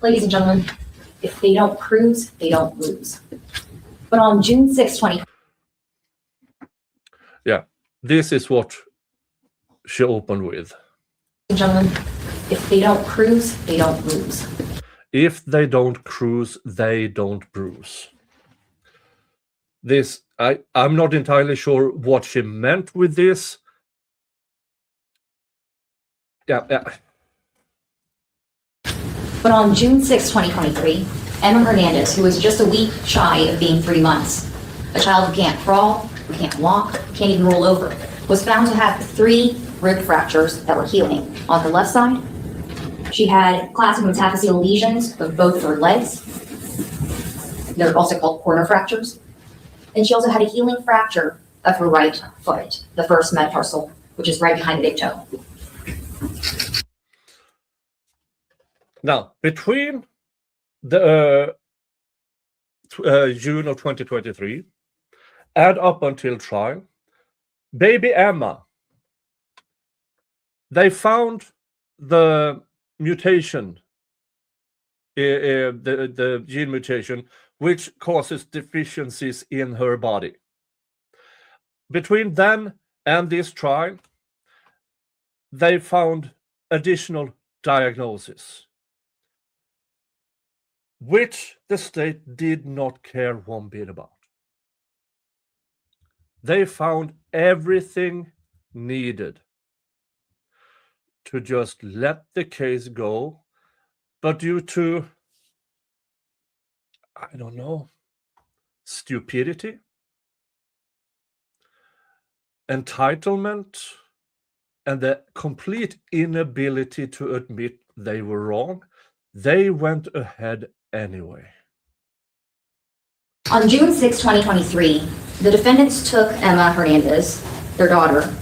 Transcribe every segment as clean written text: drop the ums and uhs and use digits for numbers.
Ladies and gentlemen, if they don't cruise, they don't lose. But on June 6, 20... Yeah, this is what she opened with. Ladies and gentlemen, if they don't cruise, they don't lose. If they don't cruise, they don't bruise. This, I'm not entirely sure what she meant with this. Yeah. But on June 6, 2023, Emma Hernandez, who was just a week shy of being 3 months, a child who can't crawl, who can't walk, can't even roll over, was found to have 3 rib fractures that were healing. On her left side, she had classic metaphyseal lesions of both of her legs. They're also called corner fractures. And she also had a healing fracture of her right foot, the first metatarsal, which is right behind the big toe. Now, between the June of 2023 and up until trial, baby Emma, they found the mutation, the gene mutation, which causes deficiencies in her body. Between then and this trial, they found additional diagnosis, which the state did not care one bit about. They found everything needed to just let the case go, but due to, I don't know, stupidity, entitlement, and the complete inability to admit they were wrong, they went ahead anyway. On June 6, 2023, the defendants took Emma Hernandez, their daughter,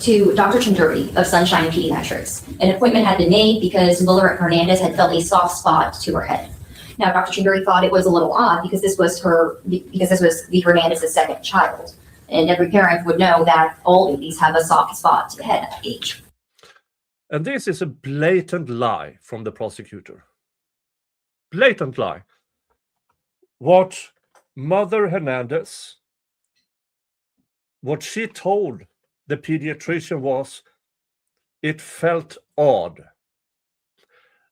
to Dr. Chunduri of Sunshine Pediatrics. An appointment had been made because Emma Hernandez had felt a soft spot to her head. Now, Dr. Chunduri thought it was a little odd because this was the Hernandez's second child. And every parent would know that all babies have a soft spot to the head at that age. And this is a blatant lie from the prosecutor. Blatant lie. What Mother Hernandez, what she told the pediatrician was, it felt odd.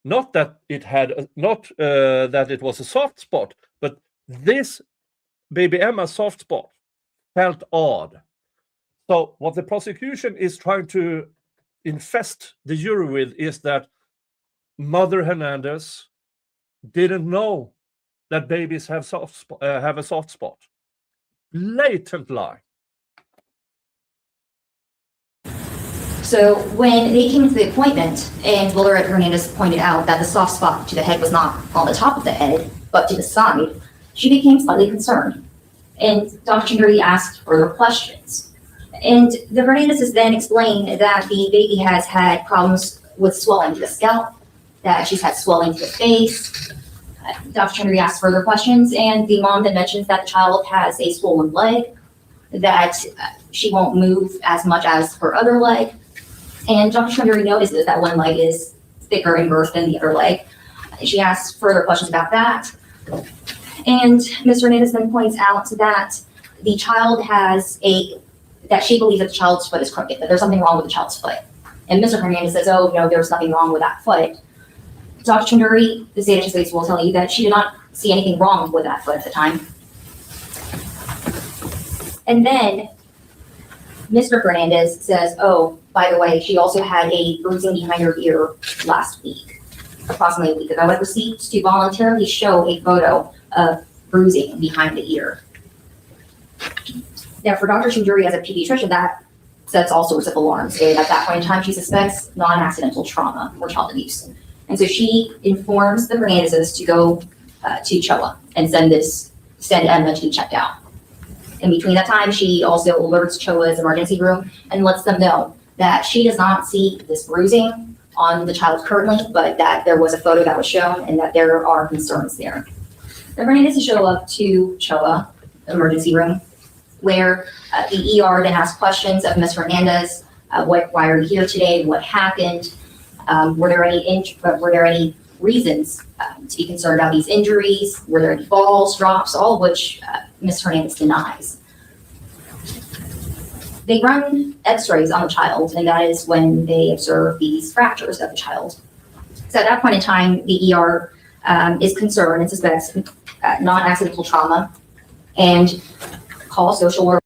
Not that it had, that it was a soft spot, but this baby Emma's soft spot felt odd. So what the prosecution is trying to infest the jury with is that Mother Hernandez didn't know that babies have a soft spot. Blatant lie. So when they came to the appointment and Emma Hernandez pointed out that the soft spot to the head was not on the top of the head, but to the side, she became slightly concerned. And Dr. Chunduri asked further questions. And the Hernandezes then explained that the baby has had problems with swelling to the scalp, that she's had swelling to the face. Dr. Chunduri asked further questions, and the mom then mentions that the child has a swollen leg, that she won't move as much as her other leg. And Dr. Chunduri notices that one leg is thicker in girth than the other leg. She asks further questions about that. And Ms. Hernandez then points out that the child that she believes that the child's foot is crooked, that there's something wrong with the child's foot. And Mr. Hernandez says, oh, no, there's nothing wrong with that foot. Dr. Chunduri, the state agency will tell you that she did not see anything wrong with that foot at the time. And then Mr. Hernandez says, oh, by the way, she also had a bruising behind her ear last week, approximately a week ago. I was received to voluntarily show a photo of bruising behind the ear. Now, for Dr. Chunduri as a pediatrician, that sets all sorts of alarms. And at that point in time, she suspects non-accidental trauma or child abuse. And so she informs the Hernandezes to go to CHOA and send Emma to be checked out. In between that time, she also alerts CHOA's emergency room and lets them know that she does not see this bruising on the child currently, but that there was a photo that was shown and that there are concerns there. The Hernandezes show up to CHOA emergency room, where the ER then asks questions of Ms. Hernandez, why are you here today, what happened? Were there any reasons to be concerned about these injuries? Were there any falls, drops, all of which Ms. Hernandez denies? They run x-rays on the child, and that is when they observe these fractures of the child. So at that point in time, the ER is concerned and suspects non-accidental trauma and calls social work.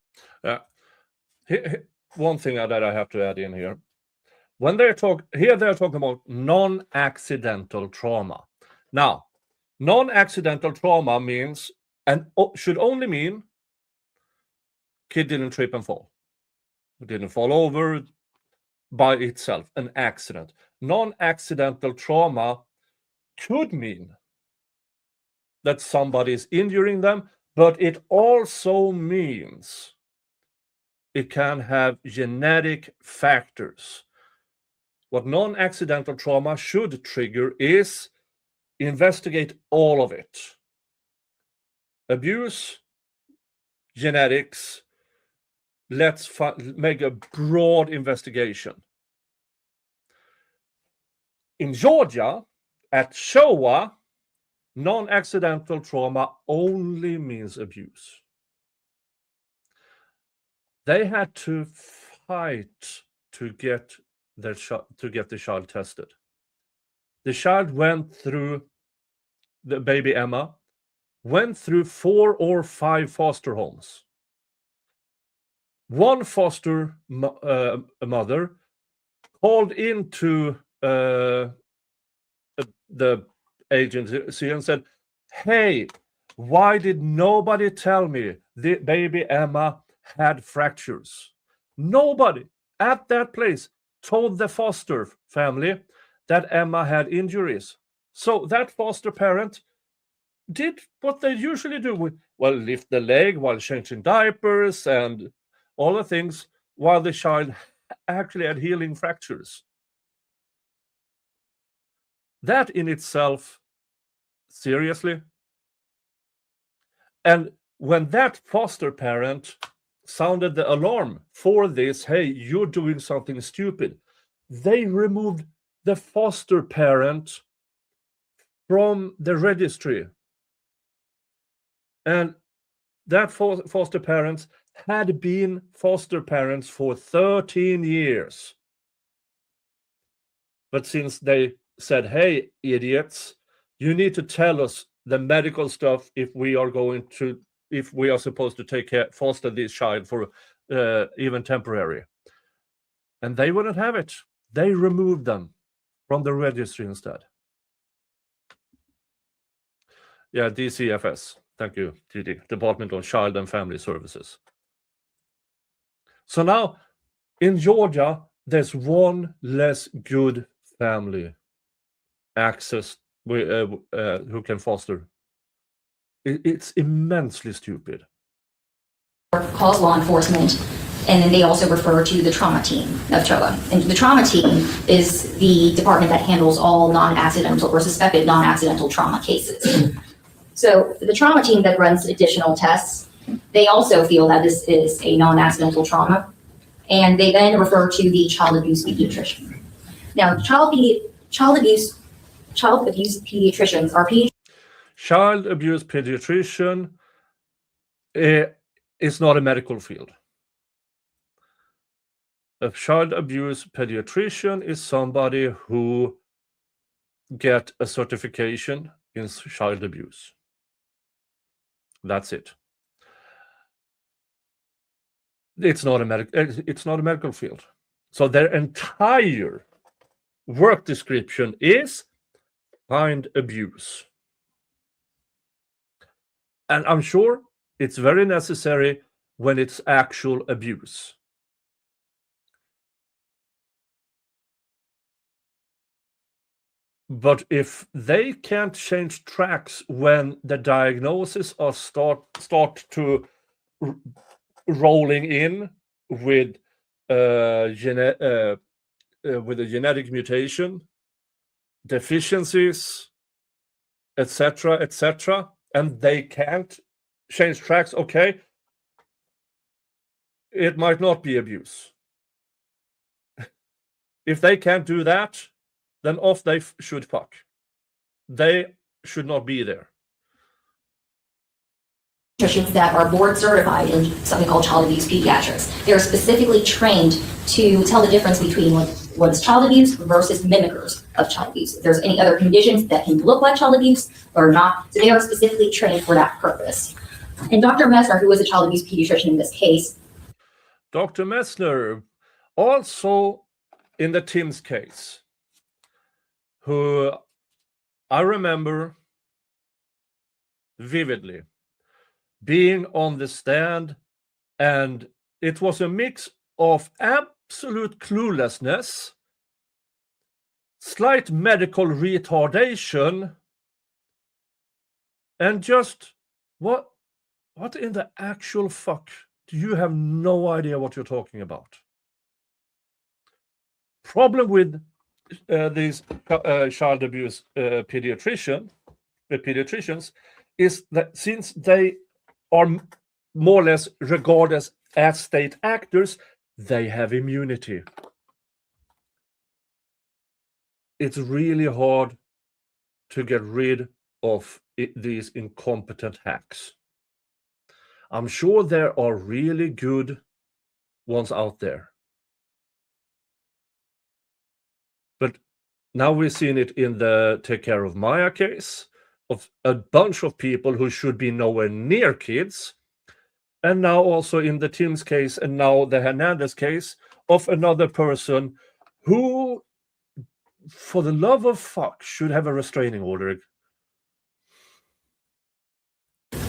One thing that I have to add in here. When they're talking about non-accidental trauma. Now, non-accidental trauma means, and should only mean, kid didn't trip and fall. Didn't fall over by itself, an accident. Non-accidental trauma could mean that somebody is injuring them, but it also means it can have genetic factors. What non-accidental trauma should trigger is investigate all of it. Abuse, genetics, let's make a broad investigation. In Georgia, at Showa, non-accidental trauma only means abuse. They had to fight to get the child tested. The child went through, the baby Emma went through 4 or 5 foster homes. One foster mother called into the agency and said, "Hey, why did nobody tell me the baby Emma had fractures?" Nobody at that place told the foster family that Emma had injuries. So that foster parent did what they usually do, lift the leg while changing diapers and all the things, while the child actually had healing fractures. That in itself, seriously. And when that foster parent sounded the alarm for this, "Hey, you're doing something stupid," they removed the foster parent from the registry. And that foster parents had been foster parents for 13 years. But since they said, "Hey, idiots, you need to tell us the medical stuff if we are supposed to foster this child for even temporary," and they wouldn't have it. They removed them from the registry instead. Yeah, DCFS. Thank you, DD, Department of Child and Family Services. So now in Georgia, there's one less good family access who can foster. It's immensely stupid. Calls law enforcement, and then they also refer to the trauma team of CHOA. And the trauma team is the department that handles all non-accidental or suspected non-accidental trauma cases. So the trauma team that runs additional tests, they also feel that this is a non-accidental trauma, and they then refer to the child abuse pediatrician. Now, child abuse pediatricians are Child abuse pediatrician is not a medical field. A child abuse pediatrician is somebody who get a certification in child abuse. That's it. It's not a medical field. So their entire work description is find abuse. And I'm sure it's very necessary when it's actual abuse. But if they can't change tracks when the diagnosis are start to rolling in with a genetic mutation, deficiencies, etc., and they can't change tracks, okay, it might not be abuse. If they can't do that, then off they should fuck. They should not be there. Pediatricians that are board certified in something called child abuse pediatrics. They're specifically trained to tell the difference between what is child abuse versus mimickers of child abuse. If there's any other conditions that can look like child abuse or not, so they are specifically trained for that purpose. And Dr. Messner, who was a child abuse pediatrician in this case. Dr. Messner, also in the Tim's case, who I remember vividly being on the stand, and it was a mix of absolute cluelessness, slight medical retardation, and just what in the actual fuck? Do you have no idea what you're talking about? Problem with these child abuse pediatricians is that since they are more or less regarded as state actors, they have immunity. It's really hard to get rid of these incompetent hacks. I'm sure there are really good ones out there. But now we've seen it in the Take Care of Maya case, of a bunch of people who should be nowhere near kids. And now also in the Tim's case, and now the Hernandez case, of another person who, for the love of fuck, should have a restraining order.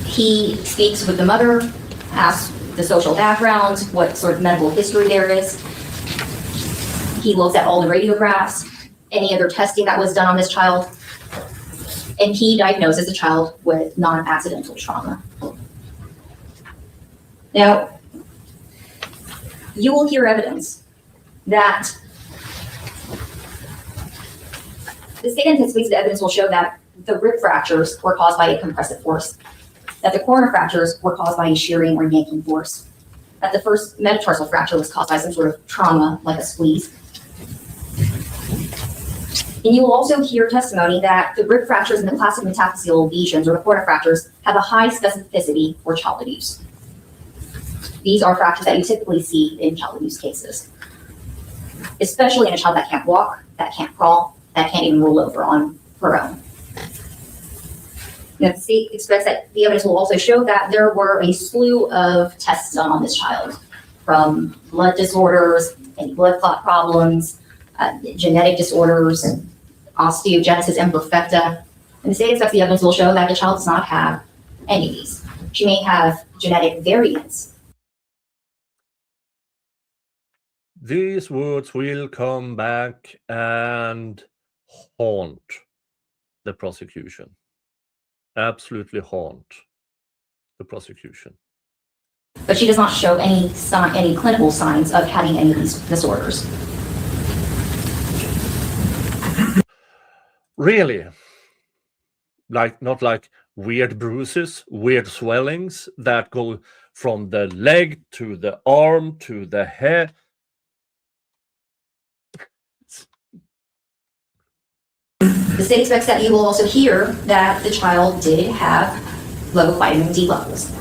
He speaks with the mother, asks the social background, what sort of medical history there is. He looks at all the radiographs, any other testing that was done on this child, and he diagnoses the child with non-accidental trauma. Now, you will hear evidence that the state anticipates the evidence will show that the rib fractures were caused by a compressive force, that the corner fractures were caused by a shearing or yanking force, that the first metatarsal fracture was caused by some sort of trauma, like a squeeze. And you will also hear testimony that the rib fractures and the classic metaphyseal lesions or the corner fractures have a high specificity for child abuse. These are fractures that you typically see in child abuse cases, especially in a child that can't walk, that can't crawl, that can't even roll over on her own. Now, the state expects that the evidence will also show that there were a slew of tests done on this child, from blood disorders, any blood clot problems, genetic disorders, osteogenesis imperfecta. And the state expects the evidence will show that the child does not have any of these. She may have genetic variants. These words will come back and haunt the prosecution. Absolutely haunt the prosecution. But she does not show any clinical signs of having any of these disorders. Really? Not like weird bruises, weird swellings that go from the leg to the arm to the head. The state expects that you will also hear that the child did have low vitamin D levels.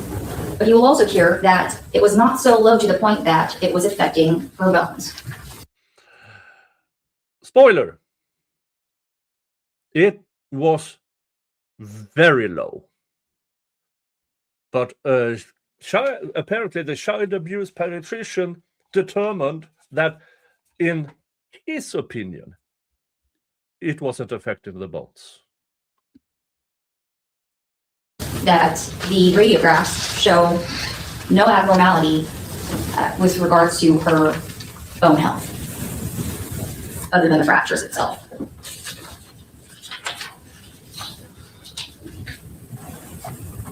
But you will also hear that it was not so low to the point that it was affecting her bones. Spoiler. It was very low. But apparently the child abuse pediatrician determined that, in his opinion, it wasn't affecting the bones. That the radiographs show no abnormality with regards to her bone health, other than the fractures itself.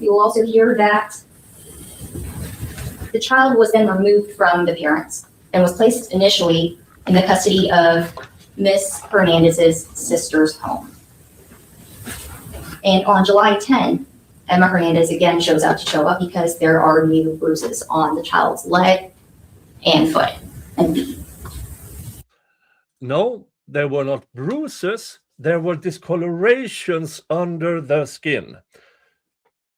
You will also hear that the child was then removed from the parents and was placed initially in the custody of Miss Hernandez's sister's home. And on July 10, Emma Hernandez again shows up because there are new bruises on the child's leg and foot and feet. No, there were not bruises, there were discolorations under the skin.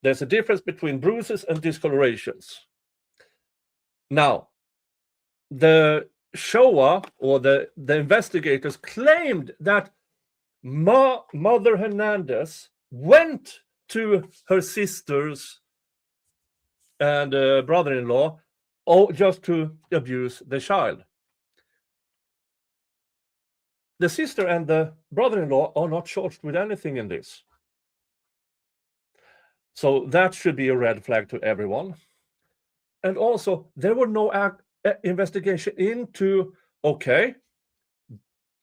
There's a difference between bruises and discolorations. Now, the Showa, or the investigators, claimed that Mother Hernandez went to her sisters and brother-in-law just to abuse the child. The sister and the brother-in-law are not charged with anything in this. So that should be a red flag to everyone. And also, there were no investigation into, okay,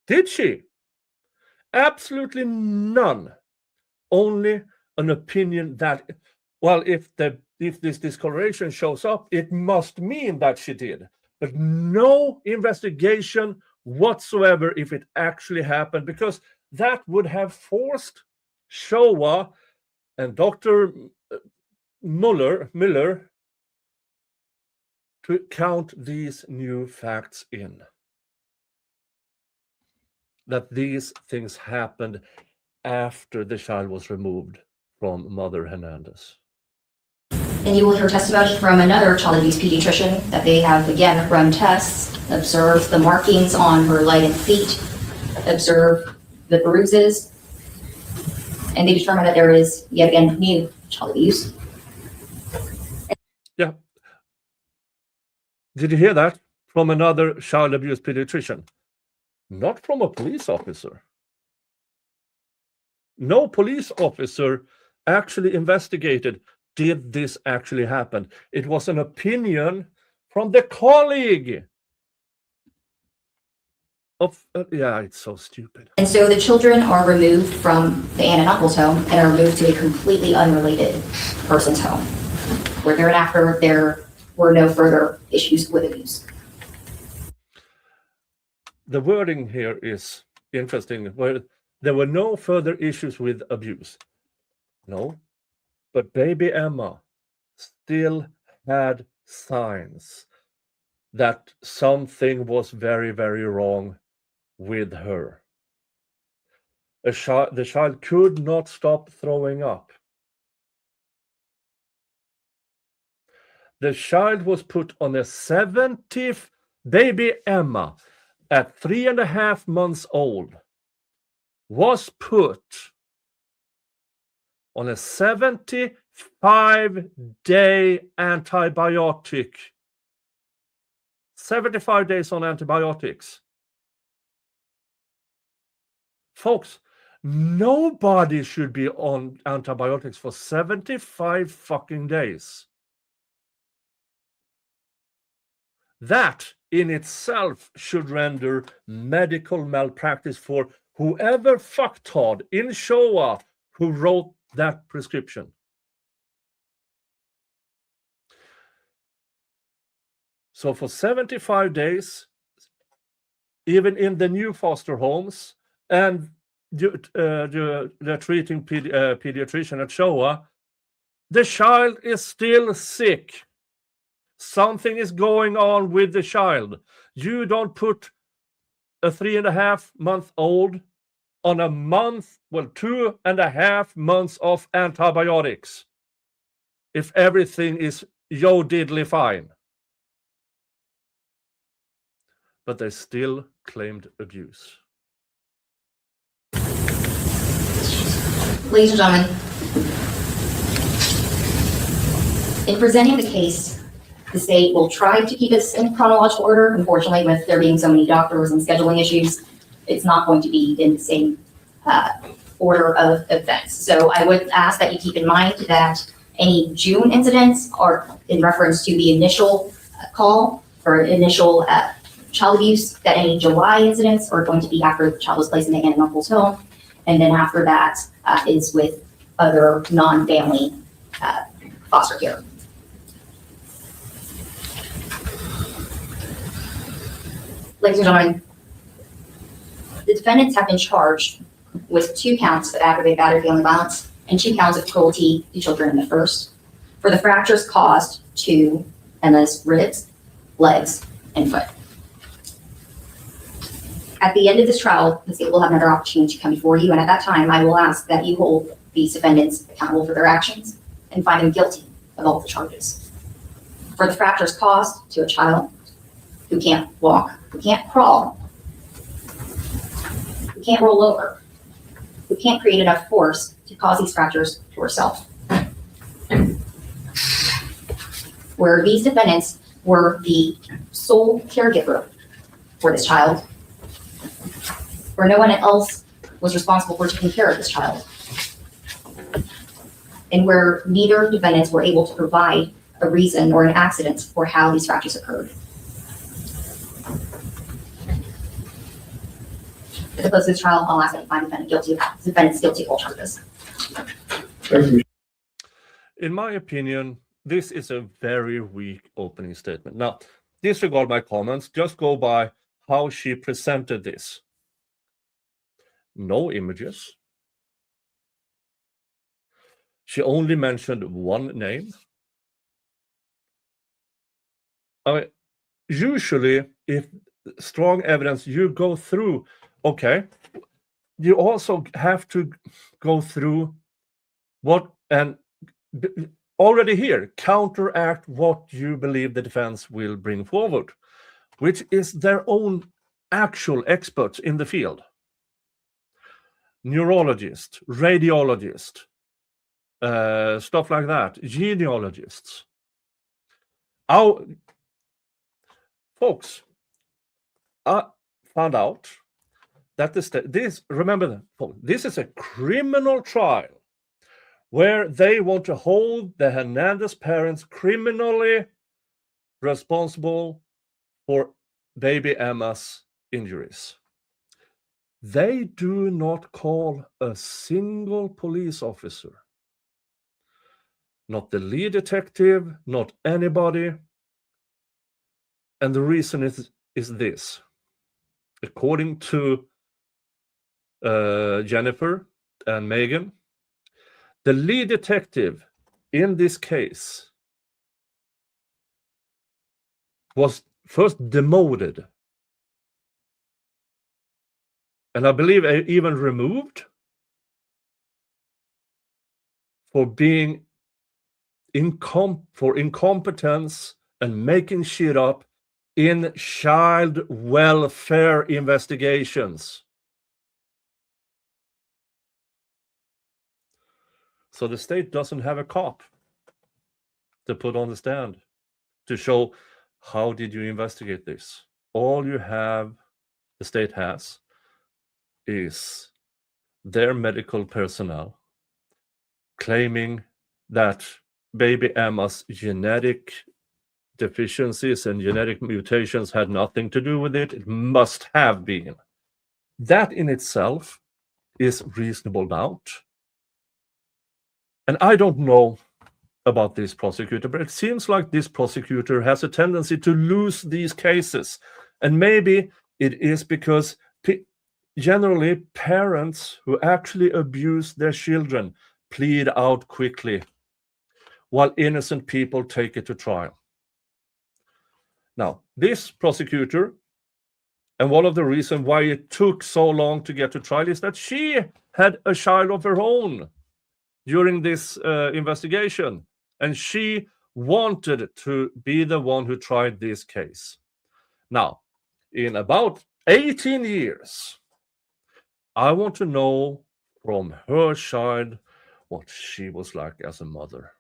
did she? Absolutely none. Only an opinion that, well, if this discoloration shows up, it must mean that she did. But no investigation whatsoever if it actually happened, because that would have forced Showa and Dr. Miller to count these new facts in. That these things happened after the child was removed from Mother Hernandez. And you will hear testimony from another child abuse pediatrician that they have, again, run tests, observed the markings on her leg and feet, observed the bruises, and they determined that there is, yet again, new child abuse. Yeah. Did you hear that? From another child abuse pediatrician. Not from a police officer. No police officer actually investigated, did this actually happen? It was an opinion from the colleague of, yeah, it's so stupid. And so the children are removed from the aunt and uncle's home and are moved to a completely unrelated person's home, where thereafter there were no further issues with abuse. The wording here is interesting, where there were no further issues with abuse. No, but baby Emma still had signs that something was very, very wrong with her. The child could not stop throwing up. The child was put on a 70th, baby Emma, at 3.5 months old, was put on a 75-day antibiotic. 75 days on antibiotics. Folks, nobody should be on antibiotics for 75 fucking days. That in itself should render medical malpractice for whoever fucktard in Showa who wrote that prescription. So for 75 days, even in the new foster homes, and the treating pediatrician at Showa, the child is still sick. Something is going on with the child. You don't put a 3.5-month-old on a month, 2.5 months of antibiotics, if everything is diddly fine. But they still claimed abuse. Ladies and gentlemen, in presenting the case, the state will try to keep this in chronological order. Unfortunately, with there being so many doctors and scheduling issues, it's not going to be in the same order of events. So I would ask that you keep in mind that any June incidents are in reference to the initial call or initial child abuse, that any July incidents are going to be after the child was placed in the aunt and uncle's home. And then after that is with other non-family foster care. Ladies and gentlemen, the defendants have been charged with 2 counts of aggravated battery, family violence, and 2 counts of cruelty to children in the first, for the fractures caused to Emma's ribs, legs, and foot. At the end of this trial, the state will have another opportunity to come before you, and at that time, I will ask that you hold these defendants accountable for their actions and find them guilty of all the charges. For the fractures caused to a child who can't walk, who can't crawl, who can't roll over, who can't create enough force to cause these fractures to herself. Where these defendants were the sole caregiver for this child, where no one else was responsible for taking care of this child, and where neither defendants were able to provide a reason or an accident for how these fractures occurred. At the close of this trial, I'll ask that you find defendants guilty of all charges. Thank you. In my opinion, this is a very weak opening statement. Now, disregard my comments, just go by how she presented this. No images. She only mentioned one name. I mean, usually, if strong evidence, you go through, okay, you also have to go through what, and already here, counteract what you believe the defense will bring forward, which is their own actual experts in the field. Neurologist, radiologist, stuff like that, genealogists. Folks, I found out that this is a criminal trial where they want to hold the Hernandez parents criminally responsible for baby Emma's injuries. They do not call a single police officer, not the lead detective, not anybody. And the reason is this. According to Jennifer and Megan, the lead detective in this case was first demoted, and I believe even removed for being for incompetence and making shit up in child welfare investigations. So the state doesn't have a cop to put on the stand to show how did you investigate this. All you have, the state has, is their medical personnel claiming that baby Emma's genetic deficiencies and genetic mutations had nothing to do with it. It must have been. That in itself is reasonable doubt. And I don't know about this prosecutor, but it seems like this prosecutor has a tendency to lose these cases. And maybe it is because generally parents who actually abuse their children plead out quickly, while innocent people take it to trial. Now, this prosecutor, and one of the reasons why it took so long to get to trial is that she had a child of her own during this investigation, and she wanted to be the one who tried this case. Now, in about 18 years, I want to know from her child what she was like as a mother.